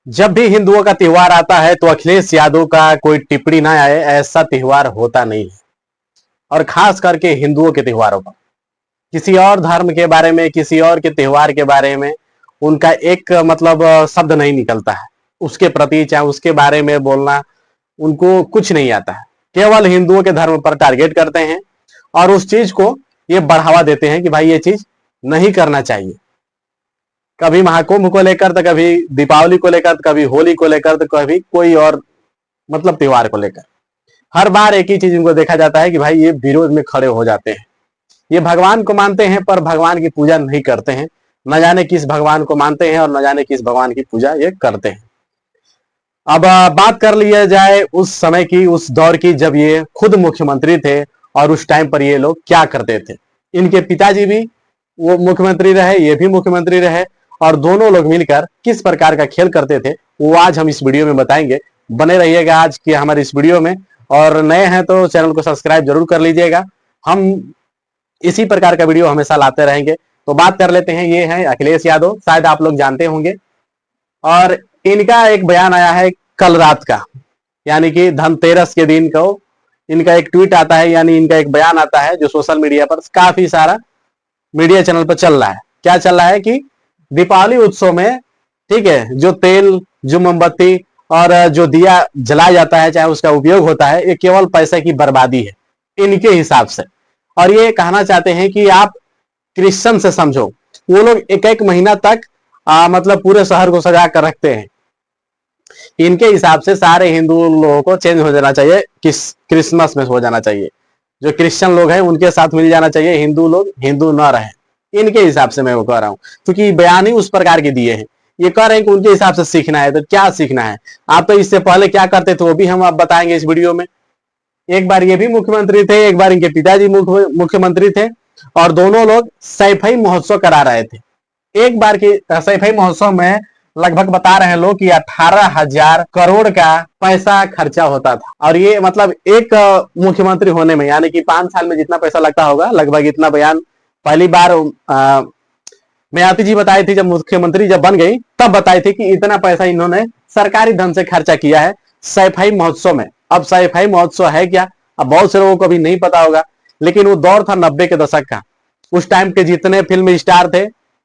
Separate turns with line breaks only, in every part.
जब भी हिंदुओं का त्योहार आता है तो अखिलेश यादव का कोई टिप्पणी ना आए, ऐसा त्योहार होता नहीं है। और खास करके हिंदुओं के त्योहारों पर किसी और धर्म के बारे में, किसी और के त्योहार के बारे में उनका एक मतलब शब्द नहीं निकलता है। उसके प्रति चाहे उसके बारे में बोलना उनको कुछ नहीं आता है। केवल हिंदुओं के धर्म पर टारगेट करते हैं और उस चीज को ये बढ़ावा देते हैं कि भाई ये चीज नहीं करना चाहिए। कभी महाकुंभ को लेकर तो कभी दीपावली को लेकर, कभी होली को लेकर, तो कभी कोई और मतलब त्योहार को लेकर। हर बार एक ही चीज इनको देखा जाता है कि भाई ये विरोध में खड़े हो जाते हैं। ये भगवान को मानते हैं पर भगवान की पूजा नहीं करते हैं। न जाने किस भगवान को मानते हैं और न जाने किस भगवान की पूजा ये करते हैं। अब बात कर लिया जाए उस समय की, उस दौर की, जब ये खुद मुख्यमंत्री थे और उस टाइम पर ये लोग क्या करते थे। इनके पिताजी भी वो मुख्यमंत्री रहे, ये भी मुख्यमंत्री रहे, और दोनों लोग मिलकर किस प्रकार का खेल करते थे वो आज हम इस वीडियो में बताएंगे। बने रहिएगा आज की हमारे इस वीडियो में, और नए हैं तो चैनल को सब्सक्राइब जरूर कर लीजिएगा। हम इसी प्रकार का वीडियो हमेशा लाते रहेंगे। तो बात कर लेते हैं, ये है अखिलेश यादव, शायद आप लोग जानते होंगे। और इनका एक बयान आया है कल रात का, यानी कि धनतेरस के दिन को इनका एक ट्वीट आता है, यानी इनका एक बयान आता है जो सोशल मीडिया पर काफी सारा मीडिया चैनल पर चल रहा है। क्या चल रहा है कि दीपावली उत्सव में, ठीक है, जो तेल, जो मोमबत्ती और जो दिया जलाया जाता है, चाहे उसका उपयोग होता है, ये केवल पैसे की बर्बादी है इनके हिसाब से। और ये कहना चाहते हैं कि आप क्रिश्चियन से समझो। वो लोग एक एक महीना तक मतलब पूरे शहर को सजा कर रखते हैं। इनके हिसाब से सारे हिंदू लोगों को चेंज हो जाना चाहिए, क्रिसमस में हो जाना चाहिए। जो क्रिश्चियन लोग हैं उनके साथ मिल जाना चाहिए, हिंदू लोग हिंदू ना रहे। इनके हिसाब से मैं वो कह रहा हूँ, क्योंकि बयान ही उस प्रकार के दिए हैं। ये कह रहे हैं कि उनके हिसाब से सीखना है, तो क्या सीखना है? आप तो इससे पहले क्या करते थे वो भी हम आप बताएंगे इस वीडियो में। एक बार ये भी मुख्यमंत्री थे, एक बार इनके पिताजी मुख्यमंत्री थे, और दोनों लोग सैफई महोत्सव करा रहे थे। एक बार की सैफई महोत्सव में लगभग बता रहे हैं लोग कि 18,000 करोड़ का पैसा खर्चा होता था। और ये मतलब एक मुख्यमंत्री होने में, यानी कि 5 साल में जितना पैसा लगता होगा, लगभग इतना बयान पहली बार मायावती जी बताई थी, जब मुख्यमंत्री जब बन गई तब बताई थी कि इतना पैसा इन्होंने सरकारी धन से खर्चा किया है सैफई महोत्सव में। अब सैफई महोत्सव है क्या, अब बहुत से लोगों को भी नहीं पता होगा, लेकिन वो दौर था 90 के दशक का। उस टाइम के जितने फिल्म स्टार थे,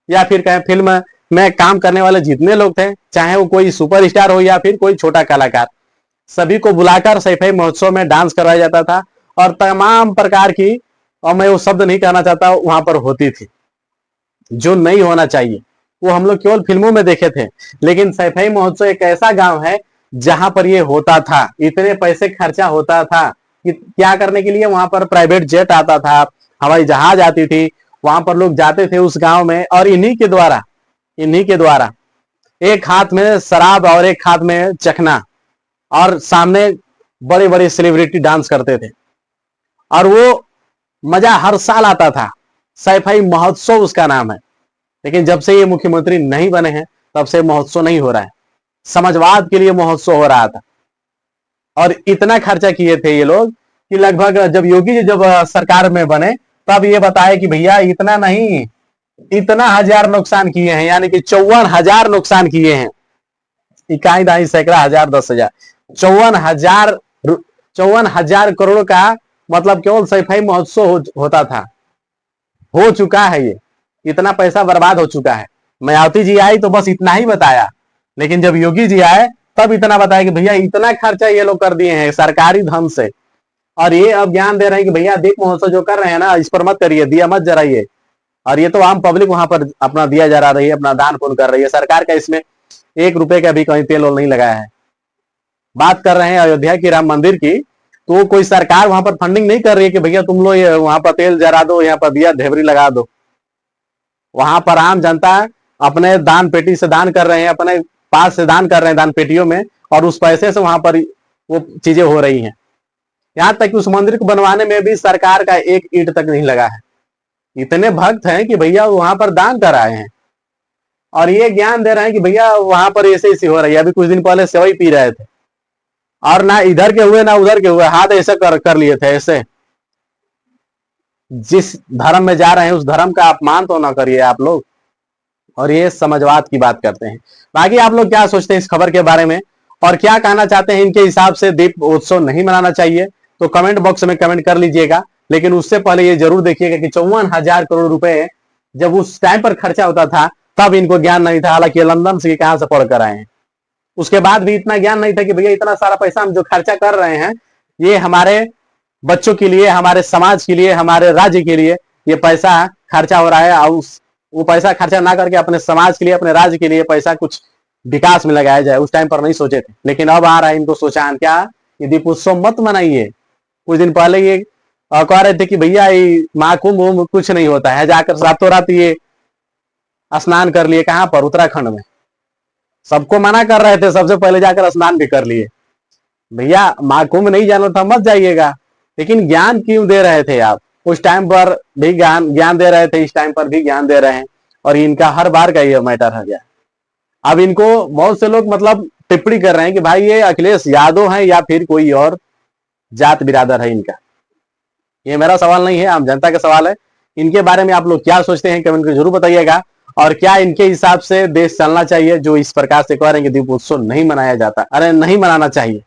या फिर कहें फिल्म में काम करने वाले जितने लोग थे, चाहे वो कोई सुपर स्टार हो या फिर कोई छोटा कलाकार, सभी को बुलाकर सैफई महोत्सव में डांस करवाया जाता था। और तमाम प्रकार की, और मैं वो शब्द नहीं कहना चाहता, वहां पर होती थी जो नहीं होना चाहिए। वो हम लोग केवल फिल्मों में देखे थे, लेकिन सैफई महोत्सव एक ऐसा गांव है जहां पर ये होता था। इतने पैसे खर्चा होता था कि क्या करने के लिए, वहां पर प्राइवेट जेट आता था, हवाई जहाज आती थी, वहां पर लोग जाते थे उस गांव में, और इन्हीं के द्वारा एक हाथ में शराब और एक हाथ में चखना, और सामने बड़े बड़े सेलिब्रिटी डांस करते थे। और वो मजा हर साल आता था। सैफई महोत्सव उसका नाम है। लेकिन जब से ये मुख्यमंत्री नहीं बने हैं तब से महोत्सव नहीं हो रहा है। समाजवाद के लिए महोत्सव हो रहा था, और इतना खर्चा किए थे ये लोग कि लगभग जब योगी जी जब सरकार में बने तब ये बताए कि भैया इतना नहीं, इतना हजार नुकसान किए हैं, यानी कि 54,000 नुकसान किए हैं। इकाई दाई सैकड़ा हजार 10,000, 54,000 करोड़ का मतलब केवल सैफई महोत्सव होता था। हो चुका है ये, इतना पैसा बर्बाद हो चुका है। मायावती जी आई तो बस इतना ही बताया, लेकिन जब योगी जी आए तब इतना बताया कि भैया इतना खर्चा ये लोग कर दिए हैं सरकारी धन से। और ये अब ज्ञान दे रहे हैं कि भैया दीप महोत्सव जो कर रहे हैं ना, इस पर मत करिए, दिया मत जलाइए। और ये तो आम पब्लिक वहां पर अपना दिया जला रही है, अपना दान पुण्य कर रही है। सरकार का इसमें 1 रुपए का भी कहीं तेल नहीं लगाया है। बात कर रहे हैं अयोध्या की राम मंदिर की, तो कोई सरकार वहां पर फंडिंग नहीं कर रही है कि भैया तुम लोग वहां पर तेल जला दो, यहाँ पर दिया ढेबरी लगा दो। वहां पर आम जनता अपने दान पेटी से दान कर रहे हैं, अपने पास से दान कर रहे हैं दान पेटियों में, और उस पैसे से वहां पर वो चीजें हो रही हैं। यहां तक कि उस मंदिर को बनवाने में भी सरकार का 1 ईंट तक नहीं लगा है। इतने भक्त हैं कि भैया वहां पर दान कर आए हैं, और ये ज्ञान दे रहे हैं कि भैया वहां पर ऐसे ऐसी हो रही है। अभी कुछ दिन पहले सेवई पी रहे थे, और ना इधर के हुए ना उधर के हुए, हाथ ऐसे कर लिए थे ऐसे। जिस धर्म में जा रहे हैं उस धर्म का अपमान तो ना करिए आप लोग। और ये समाजवाद की बात करते हैं। बाकी आप लोग क्या सोचते हैं इस खबर के बारे में और क्या कहना चाहते हैं? इनके हिसाब से दीप उत्सव नहीं मनाना चाहिए तो कमेंट बॉक्स में कमेंट कर लीजिएगा। लेकिन उससे पहले ये जरूर देखिएगा कि 54,000 करोड़ रुपए जब उस टाइम पर खर्चा होता था तब इनको ज्ञान नहीं था। हालांकि लंदन से कहां से पढ़ कर आए हैं, उसके बाद भी इतना ज्ञान नहीं था कि भैया इतना सारा पैसा हम जो खर्चा कर रहे हैं ये हमारे बच्चों के लिए, हमारे समाज के लिए, हमारे राज्य के लिए ये पैसा खर्चा हो रहा है। और वो पैसा खर्चा ना करके अपने समाज के लिए, अपने राज्य के लिए पैसा कुछ विकास में लगाया जाए, उस टाइम पर नहीं सोचे थे। लेकिन अब आ रहा है इनको सोचा क्या ये दीपोत्सव मत मनाइए। कुछ दिन पहले ये कह रहे थे कि भैया ये महाकुंभ कुछ नहीं होता है, जाकर रातों रात ये स्नान कर लिए। कहां पर? उत्तराखंड में। सबको मना कर रहे थे, सबसे पहले जाकर स्नान भी कर लिए। भैया महाकुंभ नहीं जाना था मत जाइएगा, लेकिन ज्ञान क्यों दे रहे थे आप? उस टाइम पर भी ज्ञान दे रहे थे, इस टाइम पर भी ज्ञान दे रहे हैं और इनका हर बार का ये मैटर है गया। अब इनको बहुत से लोग मतलब टिप्पणी कर रहे हैं कि भाई ये अखिलेश यादव है या फिर कोई और जात बिरादर है इनका। ये मेरा सवाल नहीं है, आम जनता का सवाल है। इनके बारे में आप लोग क्या सोचते हैं कमेंट में जरूर बताइएगा। और क्या इनके हिसाब से देश चलना चाहिए जो इस प्रकार से कह रहे हैं कि दीपोत्सव नहीं मनाया जाता? अरे नहीं मनाना चाहिए।